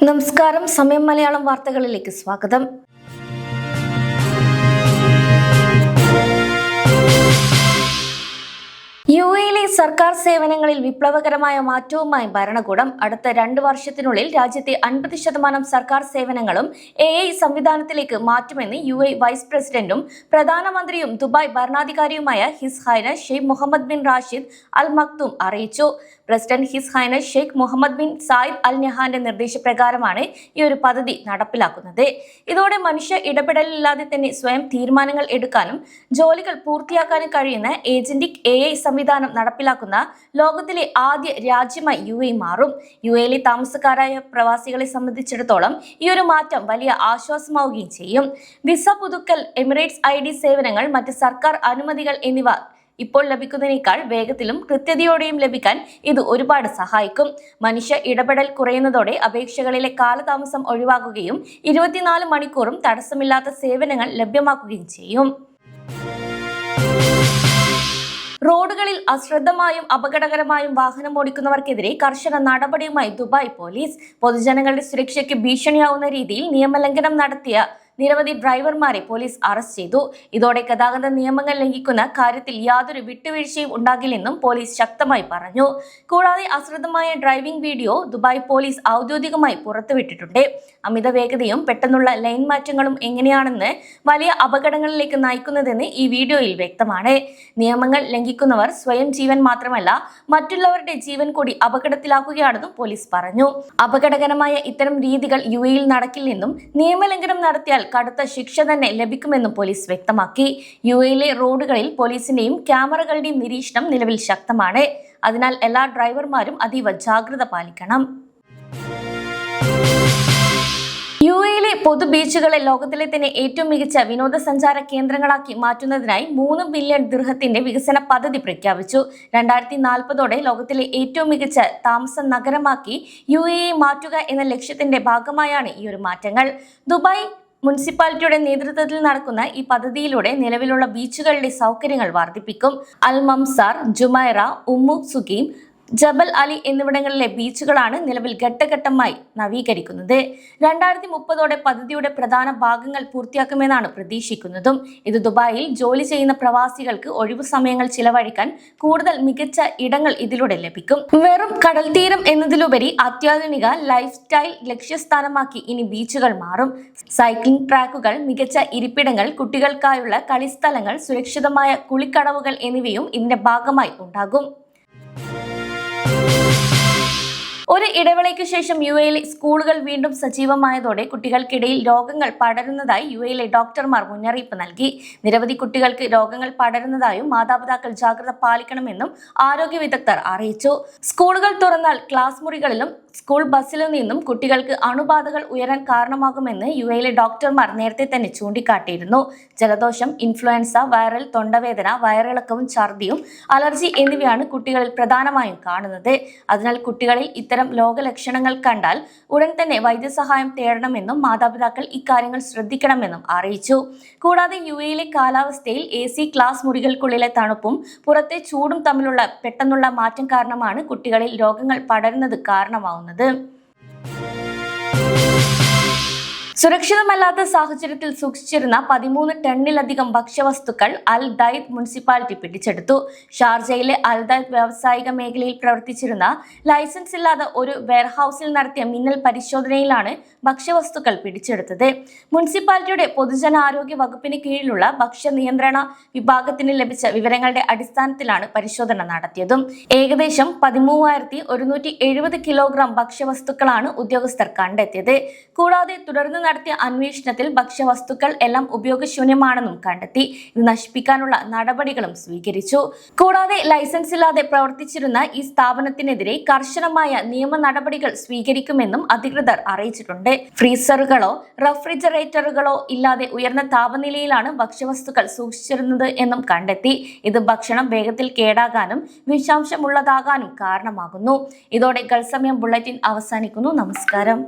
നമസ്കാരം. സമയം മലയാളം വാർത്തകളിലേക്ക് സ്വാഗതം. യുഎയിലെ സർക്കാർ സേവനങ്ങളിൽ വിപ്ലവകരമായ മാറ്റവുമായി ഭരണകൂടം. അടുത്ത 2 വർഷത്തിനുള്ളിൽ രാജ്യത്തെ 50% സർക്കാർ സേവനങ്ങളും AI സംവിധാനത്തിലേക്ക് മാറ്റുമെന്ന് യുഎഇ വൈസ് പ്രസിഡന്റും പ്രധാനമന്ത്രിയും ദുബായ് ഭരണാധികാരിയുമായ his highness Sheikh Mohammed bin Rashid Al Maktoum അറിയിച്ചു. President his highness Sheikh Mohammed bin Zayed Al നഹാന്റെ നിർദ്ദേശപ്രകാരമാണ് ഈ ഒരു പദ്ധതി നടപ്പിലാക്കുന്നത്. ഇതോടെ മനുഷ്യ ഇടപെടലില്ലാതെ തന്നെ സ്വയം തീരുമാനങ്ങൾ എടുക്കാനും ജോലികൾ പൂർത്തിയാക്കാനും കഴിയുന്ന ഏജന്റിക് AI സംവിധാനം നടപ്പിലാക്കുന്ന ലോകത്തിലെ ആദ്യ രാജ്യമായി യുഎഇ മാറും. യുഎയിലെ താമസക്കാരായ പ്രവാസികളെ സംബന്ധിച്ചിടത്തോളം ഈ ഒരു മാറ്റം വലിയ ആശ്വാസമാവുകയും ചെയ്യും. വിസ പുതുക്കൽ, എമിറേറ്റ്സ് ID സേവനങ്ങൾ, മറ്റ് സർക്കാർ അനുമതികൾ എന്നിവ ഇപ്പോൾ ലഭിക്കുന്നതിനേക്കാൾ വേഗത്തിലും കൃത്യതയോടെയും ലഭിക്കാൻ ഇത് ഒരുപാട് സഹായിക്കും. മനുഷ്യ ഇടപെടൽ കുറയുന്നതോടെ അപേക്ഷകളിലെ കാലതാമസം ഒഴിവാക്കുകയും 24 മണിക്കൂറും തടസ്സമില്ലാത്ത സേവനങ്ങൾ ലഭ്യമാക്കുകയും ചെയ്യും. റോഡുകളിൽ അശ്രദ്ധമായും അപകടകരമായും വാഹനമോടിക്കുന്നവർക്കെതിരെ കർശന നടപടിയുമായി ദുബായ് പോലീസ്. പൊതുജനങ്ങളുടെ സുരക്ഷയ്ക്ക് ഭീഷണിയാവുന്ന രീതിയിൽ നിയമലംഘനം നടത്തിയ നിരവധി ഡ്രൈവർമാരെ പോലീസ് അറസ്റ്റ് ചെയ്തു. ഇതോടെ ഗതാഗത നിയമങ്ങൾ ലംഘിക്കുന്ന കാര്യത്തിൽ യാതൊരു വിട്ടുവീഴ്ചയും ഉണ്ടാകില്ലെന്നും പോലീസ് ശക്തമായി പറഞ്ഞു. കൂടാതെ അശ്രദ്ധമായ ഡ്രൈവിംഗ് വീഡിയോ ദുബായ് പോലീസ് ഔദ്യോഗികമായി പുറത്തുവിട്ടിട്ടുണ്ട്. അമിത വേഗതയും പെട്ടെന്നുള്ള ലൈൻ മാറ്റങ്ങളും എങ്ങനെയാണെന്ന് വലിയ അപകടങ്ങളിലേക്ക് നയിക്കുന്നതെന്ന് ഈ വീഡിയോയിൽ വ്യക്തമാണ്. നിയമങ്ങൾ ലംഘിക്കുന്നവർ സ്വയം ജീവൻ മാത്രമല്ല മറ്റുള്ളവരുടെ ജീവൻ കൂടി അപകടത്തിലാക്കുകയാണെന്നും പോലീസ് പറഞ്ഞു. അപകടകരമായ ഇത്തരം രീതികൾ യുഎഇയിൽ നടക്കില്ലെന്നും നിയമലംഘനം നടത്തിയാൽ കടുത്ത ശിക്ഷ തന്നെ ലഭിക്കുമെന്നും പോലീസ് വ്യക്തമാക്കി. യുഎയിലെ റോഡുകളിൽ പോലീസിന്റെയും ക്യാമറകളുടെയും നിരീക്ഷണം നിലവിൽ ശക്തമാണ്. അതിനാൽ എല്ലാ ഡ്രൈവർമാരും അതീവ ജാഗ്രത പാലിക്കണം. യുഎയിലെ പൊതു ബീച്ചുകളെ ലോകത്തിലെ തന്നെ ഏറ്റവും മികച്ച വിനോദസഞ്ചാര കേന്ദ്രങ്ങളാക്കി മാറ്റുന്നതിനായി 3 ബില്യൺ ദിർഹത്തിന്റെ വികസന പദ്ധതി പ്രഖ്യാപിച്ചു. 2040ഓടെ ലോകത്തിലെ ഏറ്റവും മികച്ച താമസ നഗരമാക്കി യുഎഇ മാറ്റുക എന്ന ലക്ഷ്യത്തിന്റെ ഭാഗമായാണ് ഈ ഒരു മാറ്റങ്ങൾ. ദുബായ് മുനിസിപ്പാലിറ്റിയുടെ നേതൃത്വത്തിൽ നടക്കുന്ന ഈ പദ്ധതിയിലൂടെ നിലവിലുള്ള ബീച്ചുകളുടെ സൗകര്യങ്ങൾ വർദ്ധിപ്പിക്കും. Al Mamzar, Jumeirah, Umm Suqeim, Jebel Ali എന്നിവിടങ്ങളിലെ ബീച്ചുകളാണ് നിലവിൽ ഘട്ടഘട്ടമായി നവീകരിക്കുന്നത്. 2030ഓടെ പദ്ധതിയുടെ പ്രധാന ഭാഗങ്ങൾ പൂർത്തിയാക്കുമെന്നാണ് പ്രതീക്ഷിക്കുന്നതും. ഇത് ദുബായിൽ ജോലി ചെയ്യുന്ന പ്രവാസികൾക്ക് ഒഴിവു സമയങ്ങൾ ചിലവഴിക്കാൻ കൂടുതൽ മികച്ച ഇടങ്ങൾ ഇതിലൂടെ ലഭിക്കും. വെറും കടൽ തീരം എന്നതിലുപരി അത്യാധുനിക ലൈഫ് സ്റ്റൈൽ ലക്ഷ്യസ്ഥാനമാക്കി ഇനി ബീച്ചുകൾ മാറും. സൈക്ലിംഗ് ട്രാക്കുകൾ, മികച്ച ഇരിപ്പിടങ്ങൾ, കുട്ടികൾക്കായുള്ള കളിസ്ഥലങ്ങൾ, സുരക്ഷിതമായ കുളിക്കടവുകൾ എന്നിവയും ഇതിന്റെ ഭാഗമായി ഉണ്ടാകും. ഒരു ഇടവേളയ്ക്ക് ശേഷം യുഎയിലെ സ്കൂളുകൾ വീണ്ടും സജീവമായതോടെ കുട്ടികൾക്കിടയിൽ രോഗങ്ങൾ പടരുന്നതായി യുഎയിലെ ഡോക്ടർമാർ മുന്നറിയിപ്പ് നൽകി. നിരവധി കുട്ടികൾക്ക് രോഗങ്ങൾ പടരുന്നതായും മാതാപിതാക്കൾ ജാഗ്രത പാലിക്കണമെന്നും ആരോഗ്യ വിദഗ്ധർ അറിയിച്ചു. സ്കൂളുകൾ തുറന്നാൽ ക്ലാസ് മുറികളിലും സ്കൂൾ ബസ്സിലും നിന്നും കുട്ടികൾക്ക് അണുബാധകൾ ഉയരാൻ കാരണമാകുമെന്ന് യുഎയിലെ ഡോക്ടർമാർ നേരത്തെ തന്നെ ചൂണ്ടിക്കാട്ടിയിരുന്നു. ജലദോഷം, ഇൻഫ്ലുവൻസ, വൈറൽ തൊണ്ടവേദന, വയറിളക്കവും ഛർദിയും അലർജി എന്നിവയാണ് കുട്ടികളിൽ പ്രധാനമായും കാണുന്നത്. അതിനാൽ കുട്ടികളിൽ ഇത്തരം രോഗലക്ഷണങ്ങൾ കണ്ടാൽ ഉടൻ തന്നെ വൈദ്യസഹായം തേടണമെന്നും മാതാപിതാക്കൾ ഇക്കാര്യങ്ങൾ ശ്രദ്ധിക്കണമെന്നും അറിയിച്ചു. കൂടാതെ യുഎയിലെ കാലാവസ്ഥയിൽ AC ക്ലാസ് മുറികൾക്കുള്ളിലെ തണുപ്പും പുറത്തെ ചൂടും തമ്മിലുള്ള പെട്ടെന്നുള്ള മാറ്റം കാരണമാണ് കുട്ടികളിൽ രോഗങ്ങൾ പടരുന്നത് കാരണമാവുന്നത്. സുരക്ഷിതമല്ലാത്ത സാഹചര്യത്തിൽ സൂക്ഷിച്ചിരുന്ന 13 ടണ്ണിലധികം ഭക്ഷ്യവസ്തുക്കൾ അൽ ദൈദ് മുനിസിപ്പാലിറ്റി പിടിച്ചെടുത്തു. ഷാർജയിലെ അൽ ദൈദ് വ്യാവസായിക മേഖലയിൽ പ്രവർത്തിച്ചിരുന്ന ലൈസൻസ് ഇല്ലാത്ത ഒരു വെയർഹൌസിൽ നടത്തിയ മിന്നൽ പരിശോധനയിലാണ് ഭക്ഷ്യവസ്തുക്കൾ പിടിച്ചെടുത്തത്. മുനിസിപ്പാലിറ്റിയുടെ പൊതുജനാരോഗ്യ വകുപ്പിന് കീഴിലുള്ള ഭക്ഷ്യ നിയന്ത്രണ വിഭാഗത്തിന് ലഭിച്ച വിവരങ്ങളുടെ അടിസ്ഥാനത്തിലാണ് പരിശോധന നടത്തിയതും. ഏകദേശം 13,170 കിലോഗ്രാം ഭക്ഷ്യവസ്തുക്കളാണ് ഉദ്യോഗസ്ഥർ കണ്ടെത്തിയത്. കൂടാതെ തുടർന്ന് നടത്തിയ അന്വേഷണത്തിൽ ഭക്ഷ്യവസ്തുക്കൾ എല്ലാം ഉപയോഗശൂന്യമാണെന്നും കണ്ടെത്തി. ഇത് നശിപ്പിക്കാനുള്ള നടപടികളും സ്വീകരിച്ചു. കൂടാതെ ലൈസൻസ് ഇല്ലാതെ പ്രവർത്തിച്ചിരുന്ന ഈ സ്ഥാപനത്തിനെതിരെ കർശനമായ നിയമ നടപടികൾ സ്വീകരിക്കുമെന്നും അധികൃതർ അറിയിച്ചിട്ടുണ്ട്. ഫ്രീസറുകളോ റെഫ്രിജറേറ്ററുകളോ ഇല്ലാതെ ഉയർന്ന താപനിലയിലാണ് ഭക്ഷ്യവസ്തുക്കൾ സൂക്ഷിച്ചിരുന്നത് എന്നും കണ്ടെത്തി. ഇത് ഭക്ഷണം വേഗത്തിൽ കേടാകാനും വിഷാംശമുള്ളതാകാനും കാരണമാകുന്നു. ഇതോടെ ഗൾഫ് സമയം ബുള്ളറ്റിൻ അവസാനിക്കുന്നു. നമസ്കാരം.